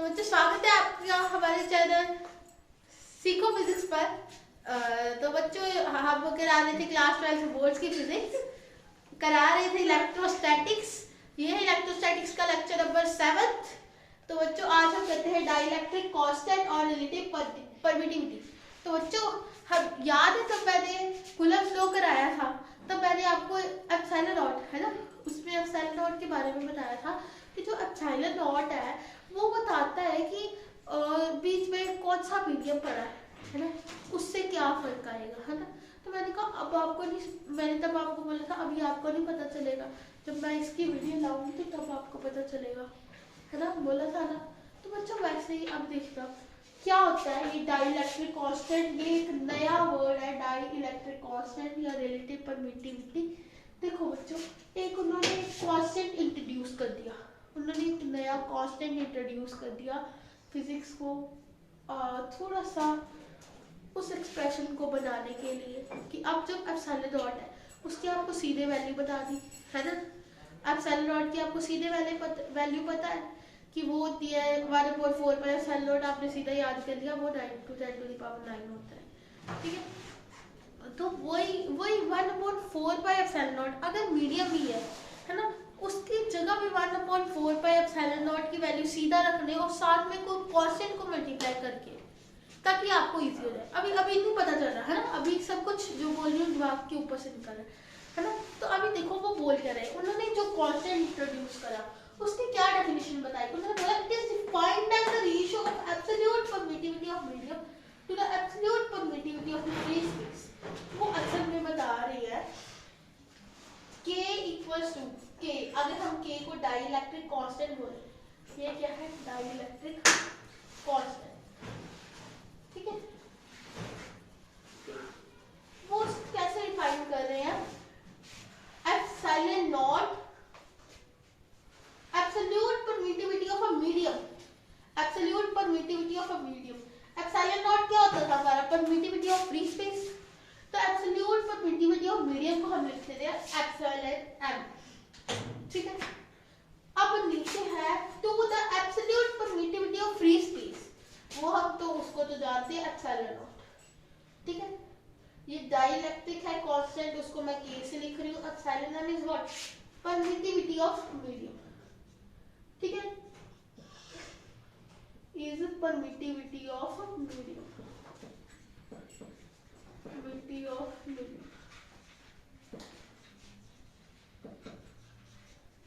बच्चों स्वागत है आपका हमारे चैनल सीखो फिजिक्स पर। तो बच्चों हम करा रहे थे क्लास 12 बोर्ड्स की फिजिक्स, करा रहे थे इलेक्ट्रोस्टैटिक्स। ये है इलेक्ट्रोस्टैटिक्स का लेक्चर नंबर 7। तो बच्चों आज हम करते हैं डाइलेक्ट्रिक कांस्टेंट और रिलेटिव परमिटिविटी। तो बच्चों हम याद है तब मैंने कूलम्ब लॉ कराया था, तब मैंने आपको एप्सिलॉन नॉट है ना, उसमें एप्सिलॉन नॉट के बारे में बताया था कि जो एप्सिलॉन नॉट है वो बताता है कि बीच में कौन सा मीडियम पड़ा है ना, उससे क्या फर्क आएगा है ना। तो मैंने कहा अब आपको नहीं, मैंने तब आपको बोला था अभी आपको नहीं पता चलेगा, जब मैं इसकी वीडियो लाऊंगी तो तब आपको पता चलेगा है ना, बोला था ना। तो बच्चों वैसे ही अब देखना क्या होता है ये डाइलेक्ट्रिक कांस्टेंट। ये एक नया वर्ड है डाइलेक्ट्रिक कांस्टेंट या रिलेटिव परमिटिविटी। देखो बच्चों एक उन्होंने एक कांस्टेंट इंट्रोड्यूस कर दिया, उन्होंने एक नया कांस्टेंट इंट्रोड्यूस कर दिया फिजिक्स को थोड़ा सा उस एक्सप्रेशन को बनाने के लिए कि अब जब एप्सिलॉन नॉट है उसकी आपको सीधे वैल्यू बता दी है ना। एप्सिलॉन नॉट की आपको सीधे वैल्यू पता है कि वो होती है 1/4 पर एप्सिलॉन नॉट, आपने सीधा याद कर लिया, वो 9 × 10⁻⁹ होता है। ठीक है, तो वही 1/4 पर एप्सिलॉन नॉट अगर मीडियम ही है ना, उसकी जगह भी 1/4 पर एप्सिलॉन नॉट की वैल्यू सीधा रखने और साथ में कोई कांस्टेंट को मल्टीप्लाई करके, ताकि आपको इजी हो जाए। अभी नहीं पता चल रहा है ना, अभी सब कुछ जो बोल रही हूँ दिमाग के ऊपर से निकल रहा है ना। तो अभी देखो वो बोल क्या रहे, उन्होंने जो कांस्टेंट इंट्रोड्यूस करा उसकी क्या डेफिनेशन बताई। उन्होंने बोला it is defined as the ratio of absolute permittivity of medium to the absolute permittivity of free space. वो असल में बता रही है k इक्वल्स टू k, अगर हम k को डाइलेक्ट्रिक कांस्टेंट बोले, ये क्या है डाइलेक्ट्रिक कांस्टेंट, ठीक है। वो कैसे डिफाइन कर रहे हैं, epsilon not absolute permittivity of a medium, absolute permittivity of a medium. Epsilon not क्या होता था हमारा, परमिटिविटी ऑफ फ्री स्पेस। तो एब्सोल्यूट परमिटिविटी ऑफ मीडियम को हम लिखते थे एप्सिलॉन m, ठीक है। अब नीचे है to the absolute permittivity of free space, वो हम तो उसको तो जानते हैं एप्सिलॉन नॉट, ठीक है। ये डाइलेक्ट्रिक है कांस्टेंट, उसको मैं k से लिख रही हूँ। Epsilon m is what, permittivity of medium, ठीक है, is permittivity of medium, permittivity of medium,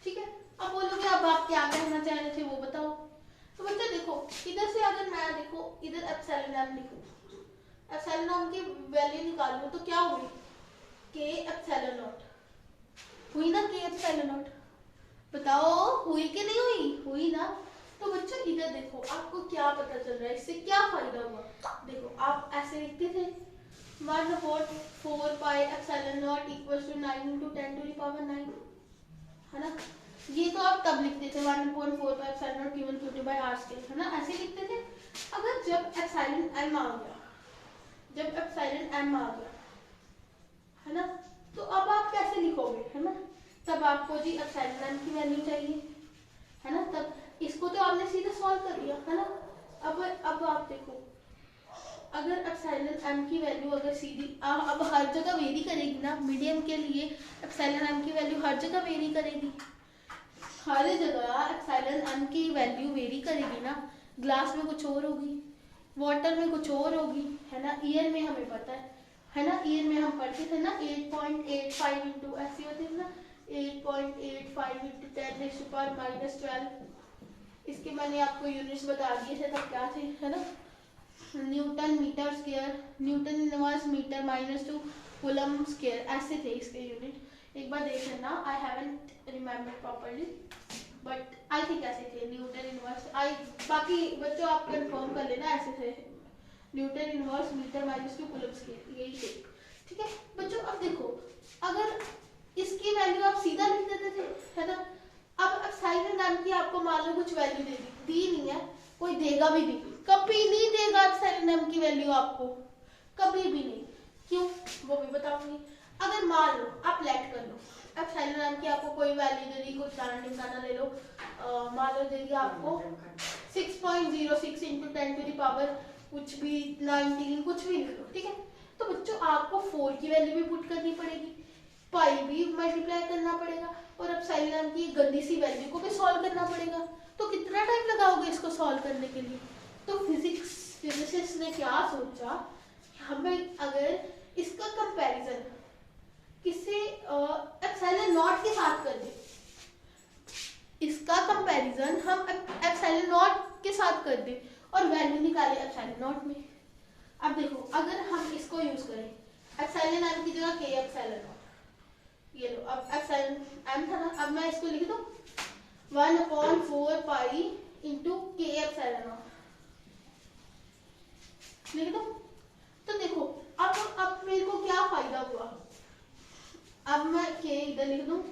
ठीक है। अब बोलोगे अब आप क्या कहना चाह रहे थे वो बताओ। तो बच्चे देखो इधर से अगर मैं देखो इधर एप्सिलॉन m लिखूं, एप्सिलॉन m की वैल्यू निकालूं तो क्या हुई, k एप्सिलॉन नॉट हुई ना, k एप्सिलॉन नॉट, बताओ हुई कि नहीं हुई, हुई ना। तो बच्चों इधर देखो आपको क्या पता चल रहा है, इससे क्या फायदा हुआ। देखो आप ऐसे लिखते थे 1/4 pi epsilon naught equals to 9 × 10⁹ है ना। ये तो आप तब लिखते थे 1/4 pi epsilon not given q/r² है ना, ऐसे लिखते थे। अगर जब एप्सिलॉन m आ गया, जब एप्सिलॉन m आ गया है ना, तो अब आप कैसे लिखोगे है ना, तब आपको जी एप्सिलॉन m की वैल्यू चाहिए है ना, तब इसको तो आपने सीधे सॉल्व कर दिया है ना। अब आप देखो अगर एप्सिलॉन m की वैल्यू अगर सीधी अब हर जगह वेरी करेगी ना, मीडियम के लिए एप्सिलॉन m की वैल्यू हर जगह वेरी करेगी, हर जगह एप्सिलॉन m की वैल्यू वेरी करेगी ना। ग्लास में कुछ और होगी, वाटर में कुछ और होगी है ना। ईयर में हमें पता है ना, ईयर में हम पढ़ते थे ना 8.85 इंटू ऐसी होती है ना, 8.85 इंटू 10⁻⁻12। इसके मैंने आपको यूनिट्स बता दिए थे तब क्या थे है ना, newton metre square, newton inverse metre -2 coulomb square, ऐसे थे इसके यूनिट। एक बार देख लेना, I haven't remembered properly but I think ऐसे थे न्यूटन इनवर्स। बाकी बच्चों आप कंफर्म कर लेना, ऐसे थे newton inverse metre -2 coulomb square, यही थे, ठीक है। बच्चों अब देखो अगर इसकी वैल्यू आप सीधा लिख देते थे है ना, अब एप्सिलॉन m की आपको मान लो कुछ वैल्यू दी नहीं है, कोई देगा भी नहीं, कभी नहीं देगा एप्सिलॉन m की वैल्यू आपको, कभी भी नहीं, क्यों वो भी बताऊंगी। अगर मान लो आप लेट कर लो एप्सिलॉन m की आपको कोई वैल्यू दे दी, कुछ दाना टिमकाना ले लो, मान लो दे दिया आपको 6.06 इंटू 10 टू द पावर कुछ भी 19 कुछ भी लिख लो, ठीक है। तो बच्चों आपको 4 की वैल्यू भी पुट करनी पड़ेगी, पाई भी मल्टीप्लाई करना पड़ेगा, और एप्सिलॉन की गंदी सी वैल्यू को भी सॉल्व करना पड़ेगा। तो कितना टाइम लगाओगे इसको सॉल्व करने के लिए? तो फिजिसिस्ट ने क्या सोचा, हमें अगर इसका कंपैरिजन किसी एप्सिलॉन नॉट के साथ कर दे, इसका कंपैरिजन हम एप्सिलॉन नॉट के साथ कर दे और वैल्यू निकाले एप्सिलॉन नॉट में। अब देखो अगर हम इसको यूज करें, एप्सिलॉन एम की जगह के एप्सिलॉन नॉट, ये लो, अब एप्सिलॉन एम था ना, अब मैं इसको लिख दूं 1/4 पाई इंटू के एप्सिलॉन नॉट लिख दो। तो देखो अब मेरे को क्या फायदा हुआ, अब मैं के इधर लिख दूं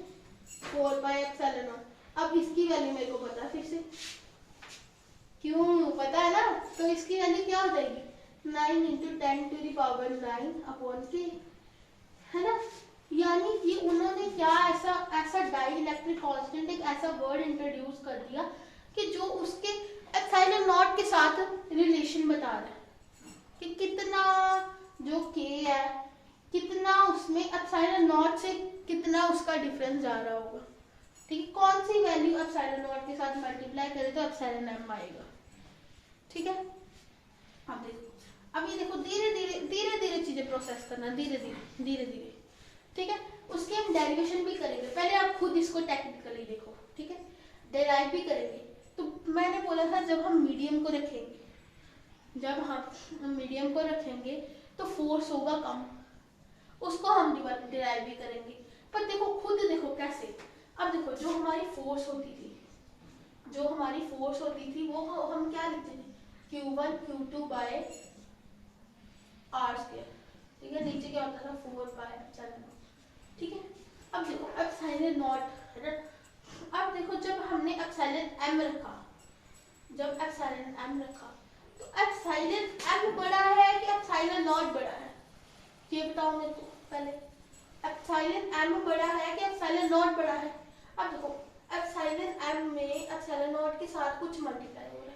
4 पाई एप्सिलॉन नॉट। अब इसकी वैल्यू मेरे को पता है, फिर से क्यों पता है ना, तो इसकी वैल्यू क्या हो जाएगी 9 into 10 to the power 9 upon K, है ना। यानी कि उन्होंने क्या ऐसा डाइइलेक्ट्रिक कांस्टेंट एक ऐसा वर्ड इंट्रोड्यूस कर दिया कि जो उसके एप्सिलॉन नॉट के साथ रिलेशन बता रहा है कि कितना जो के है कितना उसमें एप्सिलॉन नॉट से कितना उसका डिफरेंस जा रहा होगा, ठीक है। कौन सी वैल्यू एप्सिलॉन नॉट के साथ मल्टीप्लाई करे तो एप्सिलॉन एम आएगा, ठीक है। अब देखो, अब ये देखो धीरे धीरे चीजें प्रोसेस करना, धीरे धीरे, ठीक है। उसके हम डेरिवेशन भी करेंगे, पहले आप खुद इसको टेक्निकली देखो, ठीक है, डेराइव भी करेंगे। तो मैंने बोला था जब हम मीडियम को रखेंगे, जब हम मीडियम को रखेंगे तो फोर्स होगा कम, उसको हम डिराइव भी करेंगे। पर देखो खुद देखो कैसे, अब देखो जो हमारी फोर्स होती थी वो हम क्या लिखते थे Q1 Q2 bye R square, ठीक है। नीचे क्या होता था 4 पाई एप्सिलॉन नॉट, ठीक है। अब देखो एप्सिलॉन नॉट, अब देखो जब हमने एप्सिलॉन m रखा, तो एप्सिलॉन m बड़ा है कि एप्सिलॉन नॉट बड़ा है, ये बताओ मेरे को पहले। एप्सिलॉन m बड़ा है कि एप्सिलॉन नॉट बड़ा है? अब देखो एप्सिलॉन m में एप्सिलॉन नॉट के साथ कुछ मल्टीप्लाई हो रहा है,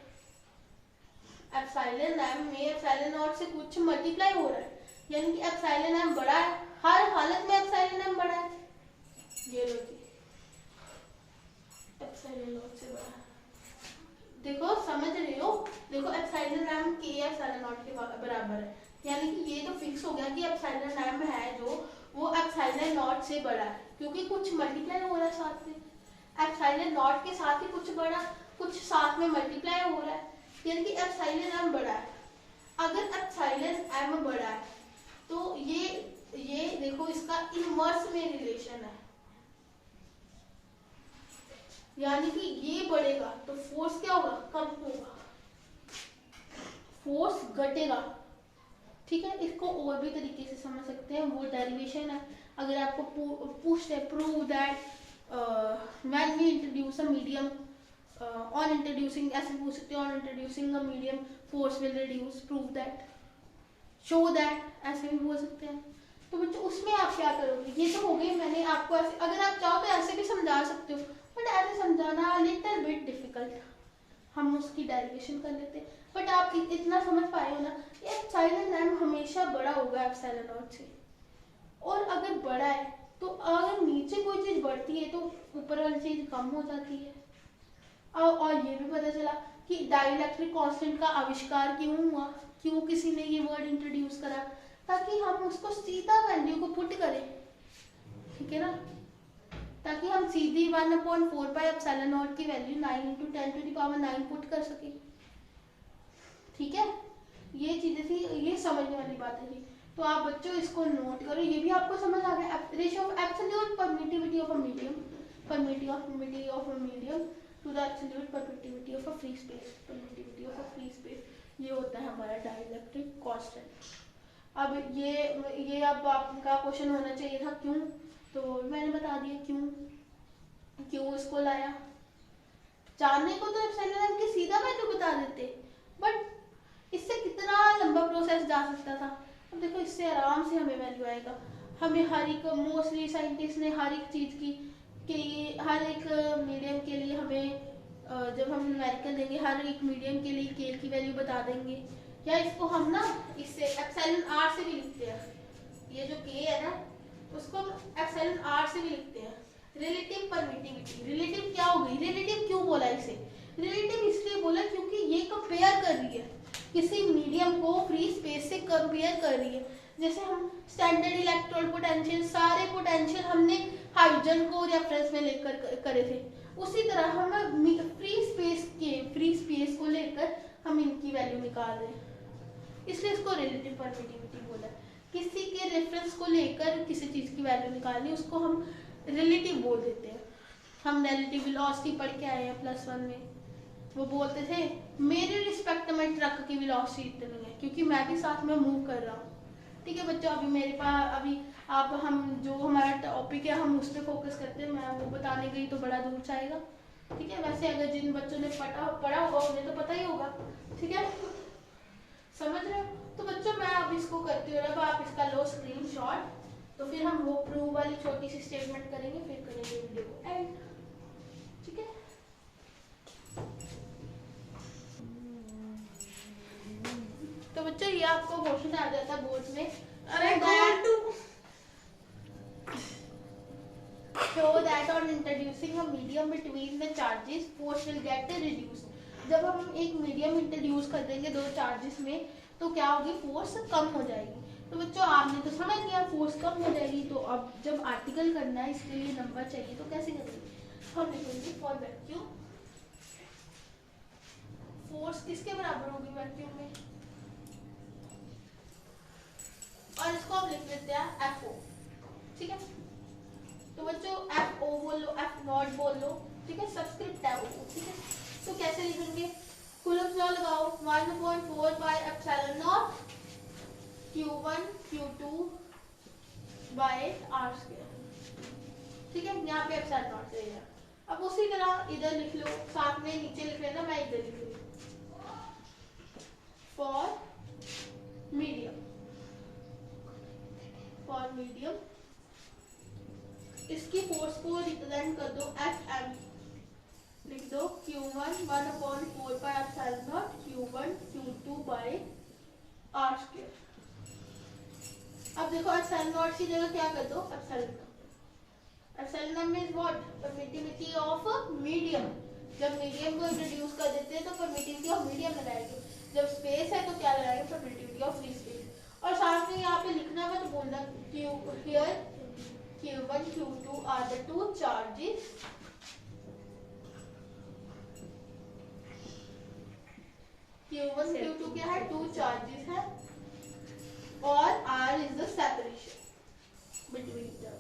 एप्सिलॉन m में एप्सिलॉन नॉट से कुछ मल्टीप्लाई हो रहा है, यानी कि एप्सिलॉन m बड़ा है, हर हालत में एप्सिलॉन m बड़ा है। ये लो जी, एप्सिलॉन नॉट से बड़ा है, देखो समझ रहे हो, देखो एप्सिलॉन m के एप्सिलॉन नॉट के बराबर है, यानी कि ये तो फिक्स हो गया कि एप्सिलॉन m है जो वो एप्सिलॉन नॉट से बड़ा है, क्योंकि कुछ मल्टीप्लाई हो रहा है साथ में, एप्सिलॉन नॉट के साथ ही कुछ बड़ा कुछ साथ में मल्टीप्लाई हो रहा है, यानी कि एप्सिलॉन m बड़ा है। अगर एप्सिलॉन m बड़ा है तो ये देखो इसका इनवर्स में रिलेशन है, यानी कि ये बढ़ेगा तो फोर्स क्या होगा, कम होगा, फोर्स घटेगा, ठीक है। इसको और भी तरीके से समझ सकते हैं, वो डेरिवेशन है। अगर आपको पूछते हैं prove that when we introduce a medium on introducing, ऐसे पूछ सकते हैं on introducing a medium force will reduce, prove that, show that, ऐसे भी बोल सकते हैं। तो बच्चों उसमें आप क्या करोगे, ये तो हो गई, मैंने आपको ऐसे, अगर आप चाहो तो ऐसे भी समझा सकते हो, बट ऐसे समझाना लिटिल बिट डिफिकल्ट, हम उसकी डेरिवेशन कर लेते हैं। बट आप इतना समझ पाए हो ना, एप्सिलॉन m हमेशा बड़ा होगा एप्सिलॉन नॉट से, और अगर बड़ा है तो अगर नीचे कोई चीज बढ़ती है तो ऊपर वाली चीज कम हो जाती है। और ये भी पता चला कि डाइइलेक्ट्रिक कांस्टेंट का आविष्कार क्यों हुआ, क्यों किसी ने ये वर्ड इंट्रोड्यूस करा, ताकि हम उसको सीधा वैल्यू को पुट करें, ठीक है ना, ताकि हम सीधी 1/4 पाई एप्सिलॉन नॉट की value 9 into 10 to the power 9 put कर सके, ठीक है। ये चीजें थी, ये समझने वाली बातें थी, तो आप बच्चों इसको नोट करो, ये भी आपको समझ आ गया। Ratio of absolute permittivity of a medium, permittivity of a medium to the absolute permittivity of a free space, permittivity of a free space, ये होता है हमारा डाइइलेक्ट्रिक कांस्टेंट। अब ये अब आपका क्वेश्चन होना चाहिए था क्यों, तो मैंने बता दिया क्यों इसको लाया। जानने को तो एप्सिलॉन की सीधा वैल्यू बता देते, बट इससे कितना लंबा प्रोसेस जा सकता था। अब देखो इससे आराम से हमें वैल्यू आएगा। हमें हर एक, मोस्टली साइंटिस्ट ने हर एक चीज की कि हर एक मीडियम के लिए हमें जब हम न्यूमेरिकल देंगे हर एक मीडियम के लिए के की वैल्यू बता देंगे, या इसको हम ना इससे एप्सिलॉन आर से भी लिखते हैं, ये जो के है ना उसको हम एप्सिलॉन आर से भी लिखते हैं। रिलेटिव परमिटिविटी, रिलेटिव क्या हो गई, रिलेटिव क्यों बोला इसे, रिलेटिव इसलिए बोला क्योंकि ये कंपेयर कर रही है, किसी मीडियम को फ्री स्पेस से कंपेयर कर रही है। जैसे हम स्टैंडर्ड इलेक्ट्रोड पोटेंशियल, सारे पोटेंशियल हमने हाइड्रोजन को रेफरेंस में लेकर करे थे, उसी तरह हम फ्री स्पेस को लेकर हम इनकी वैल्यू निकाल रहे हैं, इसलिए इसको रिलेटिव परमिटिविटी बोला। किसी के रेफरेंस को लेकर किसी चीज की वैल्यू निकालनी, उसको हम रिलेटिव बोल देते हैं। हम रिलेटिव वेलोसिटी पढ़ के आए हैं +1 में, वो बोलते थे मेरे रिस्पेक्ट में ट्रक की वेलोसिटी इतनी है क्योंकि मैं भी साथ में मूव कर रहा हूँ। ठीक है बच्चों, अभी मेरे पास अभी आप हम जो हमारा टॉपिक है हम उस पर फोकस करते हैं, मैं वो बताने गई तो बड़ा दूर जाएगा। ठीक है, वैसे अगर जिन बच्चों ने पढ़ा होगा उन्हें तो पता ही होगा। ठीक है, समझ रहे हो? तो बच्चों मैं अब इसको करती हूँ, अब आप इसका लो स्क्रीनशॉट, तो फिर हम वो प्रूव वाली छोटी सी स्टेटमेंट करेंगे, फिर करेंगे वीडियो को एंड। ठीक है, तो बच्चों ये आपको क्वेश्चन आ जाता है बोर्ड में, अरे show that on introducing a medium between the charges force will get reduced। जब हम एक मीडियम इंट्रोड्यूस कर देंगे दो चार्जेस में तो क्या होगी, फोर्स कम हो जाएगी। तो बच्चों आपने तो समझ लिया फोर्स कम हो जाएगी, तो अब जब आर्टिकल करना है इसके लिए नंबर चाहिए, तो कैसे करेंगे, हम लिखेंगे फॉर वैक्यूम फोर्स किसके बराबर होगी वैक्यूम में, और इसको हम लिख लेते हैं FO। ठीक है, तो बच्चों FO बोल लो, F0 बोल लो, ठीक है, सबस्क्रिप्ट है वो। ठीक है, तो कैसे लिखेंगे, कूलम्ब्स लॉ लगाओ, 1/4 by epsilon naught Q1 Q2 by R square। ठीक है, यहाँ पे epsilon naught रहेगा। अब उसी तरह इधर लिख लो, साथ में नीचे लिख लेना, मैं इधर लिख लूँ फॉर मीडियम, इसकी फोर्स को रिप्रेजेंट कर दो Fm, लिख दो Q1 1/4 by epsilon naught Q1 Q2 by R square। अब देखो epsilon naught की जगह क्या कर दो, epsilon means what, permittivity of medium. जब मीडियम को इंट्रोड्यूस कर देते हैं तो परमिटिविटी ऑफ मीडियम लगाएंगे, जब स्पेस है तो क्या लगाएंगे, परमिटिविटी ऑफ फ्री स्पेस। और साथ में यहाँ पे लिखना मत बोलना Q1 Q2 are the two charges Q1 Q2 क्या है, टू चार्जेस है, और R is the separation between them।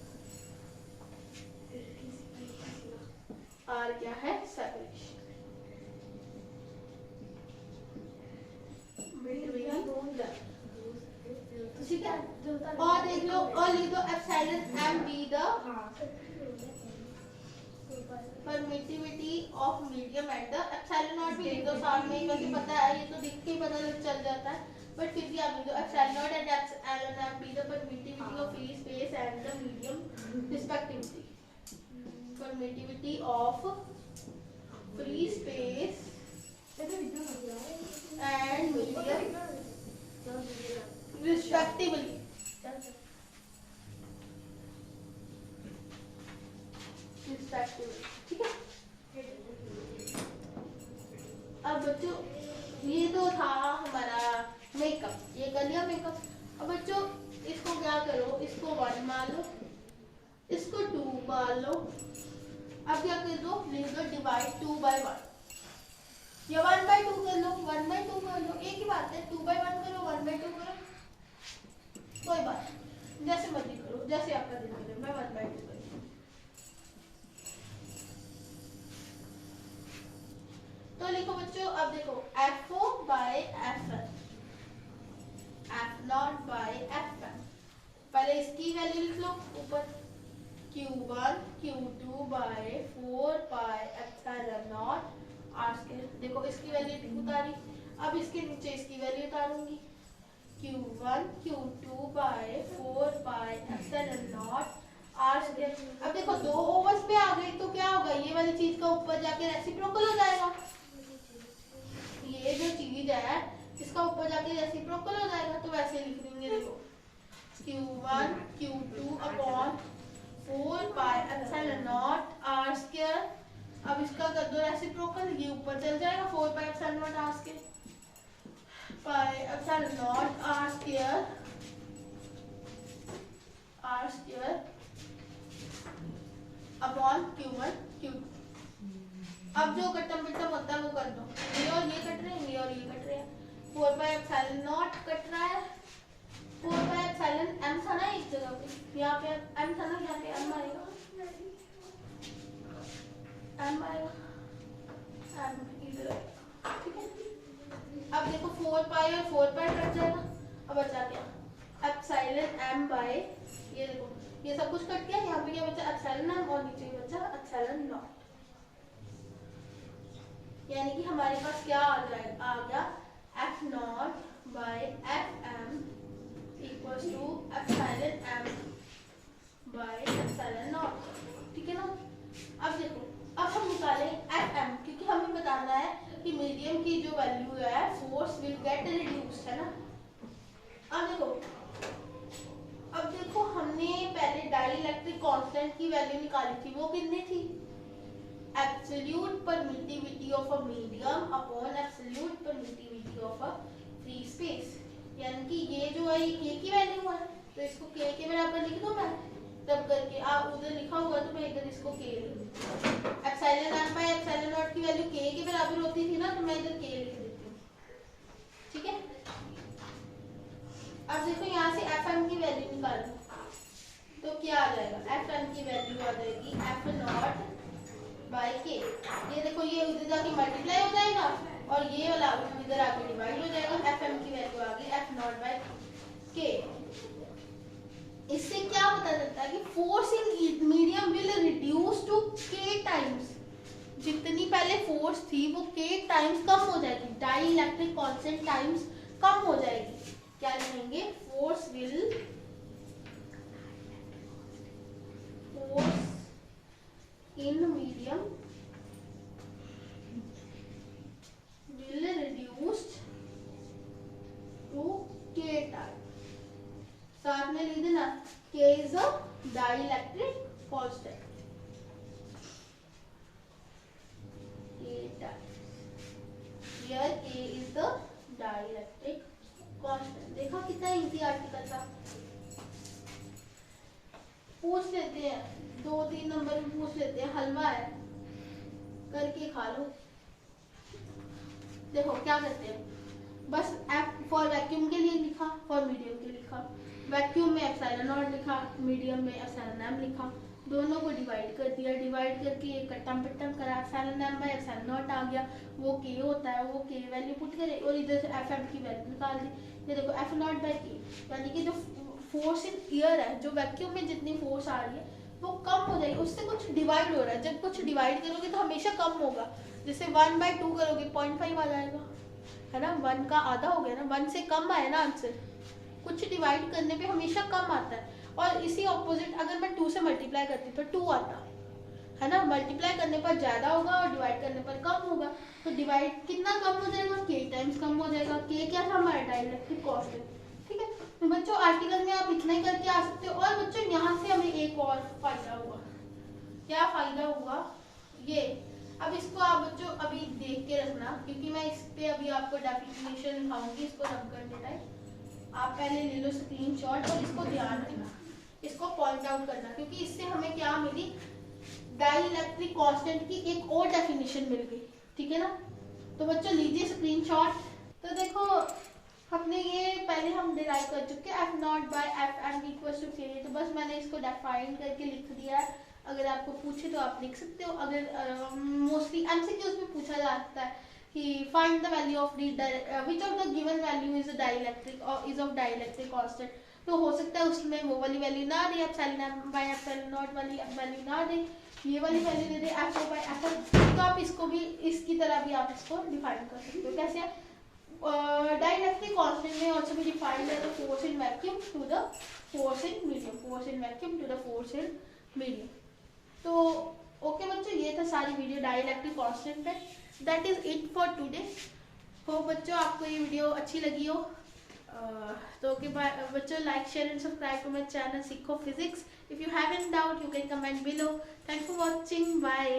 R क्या है, सेपरेशन between them। ठीक है, और देख लो, और लिख दो epsilon m be the permittivity of medium at the, epsilon not भी लिख दो साथ में, वैसे पता है ये तो दिख के ही पता चल जाता है, बट फिर भी आप लिख दो epsilon not and epsilon m be the permittivity of free space and the medium respectively. Permittivity of free space and medium respectively. ठीक है, अब बच्चों ये तो था हमारा मेकअप, ये कर लिया मेकअप। अब बच्चों इसको क्या करो, इसको 1 मान लो, इसको 2 मान लो। अब क्या कर दो, लिख दो डिवाइड 2/1, या 1/2 कर लो, 1/2 कर लो, एक ही बात है, 2/1 करो 1/2 करो, कोई बात जैसे मर्जी करो, जैसे आपका दिल करे, मैं 1/2 करूँ। तो लिखो बच्चों, अब देखो FO by Fn, F0 by Fn, पहले इसकी वैल्यू लिख लो ऊपर, Q1 Q2 by 4 pi epsilon naught R square। देखो इसकी वैल्यू उतारी, अब इसके नीचे इसकी value उतारूंगी, Q1 Q2 by 4 pi epsilon naught R square। अब देखो दो ओवर्स पे आ गई तो क्या होगा, ये वाली चीज का ऊपर जाके रेसिप्रोकल हो जाएगा, ये जो चीज है इसका ऊपर जाके रेसिप्रोकल हो जाएगा। तो वैसे लिख देंगे, देखो Q1 Q2 upon 4 pi epsilon not r square. अब इसका कर दो रेसिप्रोकल, ये ऊपर चल जाएगा 4 पाई epsilon not r square, pi epsilon not r square upon Q1 Q2। अब जो कट्टम पिट्टम होता है वो कर दो, ये और ये कट रहे हैं, ये और ये कट रहे हैं, 4 पाई एप्सिलॉन नॉट कट रहा है, 4 पाई एप्सिलॉन m था ना एक जगह पे, यहाँ पे m था ना, यहाँ पे m आएगा, m आएगा, m इधर आएगा, ठीक है। अब देखो 4 पाई और 4 पाई कट जाएगा, अब बचा क्या एप्सिलॉन m बाय, ये देखो ये सब कुछ कट गया, यहाँ पे क्या बचा एप्सिलॉन m और नीचे बचा एप्सिलॉन नॉट। यानी कि हमारे पास क्या आ गया F naught by F M equals to epsilon M by epsilon naught, ठीक है ना। अब देखो अब हम निकालें एफ एम, क्योंकि हमें बताना है कि मीडियम की जो वैल्यू है फोर्स विल गेट रिड्यूस्ड, है ना। अब देखो हमने पहले डाइलेक्ट्रिक कांस्टेंट की वैल्यू निकाली थी, वो कितनी थी absolute permittivity of a medium upon absolute permittivity of a free space. यानी कि ये जो है ये k की वैल्यू है, तो इसको k के बराबर लिख दूं मैं, तब करके आप उधर लिखा हुआ तो मैं इधर इसको k लिख दूं। Epsilon m bye epsilon naught की वैल्यू k के बराबर होती थी ना, तो मैं इधर k लिख देती हूँ, ठीक है। अब देखो यहाँ से fm की वैल्यू निकालो तो क्या आ जाएगा, fm की वैल्यू आ जाएगी f नॉट बाय के। ये देखो ये उधर जाके मल्टीप्लाई हो जाएगा और ये वाला इधर आके डिवाइड हो जाएगा, fm की वैल्यू आ गई f नॉट बाय के। इससे क्या पता चलता है कि force in medium will reduce to k times, जितनी पहले फोर्स थी वो k टाइम्स कम हो जाएगी, डाइलेक्ट्रिक कांस्टेंट टाइम्स कम हो जाएगी। क्या लिखेंगे, force in medium will reduced to k time। साथ में लिख देना k is a dielectric constant, k time, here k is the dielectric constant। देखा कितना इजी आर्टिकल था। पूछ लेते हैं 2-3 नंबर में पूछ लेते हैं, हलवा है करके खा लो। देखो क्या करते हैं, बस एफ फॉर वैक्यूम के लिए लिखा, फॉर मीडियम के लिखा, वैक्यूम में एप्सिलॉन नॉट लिखा, मीडियम में एप्सिलॉन एम लिखा, दोनों को डिवाइड कर दिया, डिवाइड करके एक कट्टम पिट्टम करा, epsilon M by epsilon naught आ गया, वो के होता है, वो के वैल्यू पुट करे और इधर से एफ एम की वैल्यू निकाल दी। ये देखो एफ नॉट बाय के, यानी कि जो फोर्स इन एयर है, जो वैक्यूम में जितनी फोर्स आ रही है वो कम हो जाएगी, उससे कुछ डिवाइड हो रहा है। जब कुछ डिवाइड करोगे तो हमेशा कम होगा, जैसे 1/2 करोगे 0.5 आ जाएगा, है ना, 1 का आधा हो गया ना, 1 से कम आया ना आंसर, कुछ डिवाइड करने पे हमेशा कम आता है। और इसी ऑपोजिट अगर मैं 2 से मल्टीप्लाई करती तो 2 आता है ना, मल्टीप्लाई करने पर ज्यादा होगा और डिवाइड करने पर कम होगा, तो डिवाइड कितना कम हो जाएगा, k टाइम्स कम हो जाएगा। k क्या था हमारा डाइलेक्ट्रिक कांस्टेंट, ठीक है। तो बच्चों आर्टिकल में आप इतना ही करके आ सकते हो। और बच्चों यहाँ से हमें एक और फायदा हुआ, क्या फायदा हुआ ये, अब इसको आप बच्चों अभी देख के रखना, क्योंकि मैं इस पे अभी आपको डेफिनेशन लिखाऊंगी, इसको रब करने टाइम आप पहले ले लो स्क्रीनशॉट और इसको ध्यान रखना, इसको पॉइंट आउट करना, क्योंकि इससे हमें क्या मिली, डाइलेक्ट्रिक कांस्टेंट की एक और डेफिनेशन मिल गई, ठीक है ना। तो बच्चों लीजिए स्क्रीनशॉट। तो देखो हमने ये पहले हम डिराइव कर चुके हैं, F naught by F M equals to K, तो बस मैंने इसको डिफाइन करके लिख दिया है। अगर आपको पूछे तो आप लिख सकते हो। अगर मोस्टली एमसीक्यूज में पूछा जाता है कि find the value of which of the given value is dielectric और इज ऑफ डाइलेक्ट्रिक कांस्टेंट, तो हो सकता है उसमें वो वाली वैल्यू ना दे, epsilon M by epsilon naught वाली वैल्यू ना दे, ये वाली वैल्यू दे दे एफ बाय एफ, तो आप इसको भी इसकी तरह भी आप इसको डिफाइन कर सकते हो। कैसे, dielectric constant may also be defined as the force in vacuum to the force in medium, force in vacuum to the force in medium। तो ओके बच्चों, ये था सारी वीडियो डाइलेक्ट्रिक कांस्टेंट पे। That is it for today. Hope बच्चों आपको ये video अच्छी लगी हो। तो कि बच्चों like share and subscribe to my channel सीखो physics. If you have any doubt you can comment below. Thanks for watching, bye.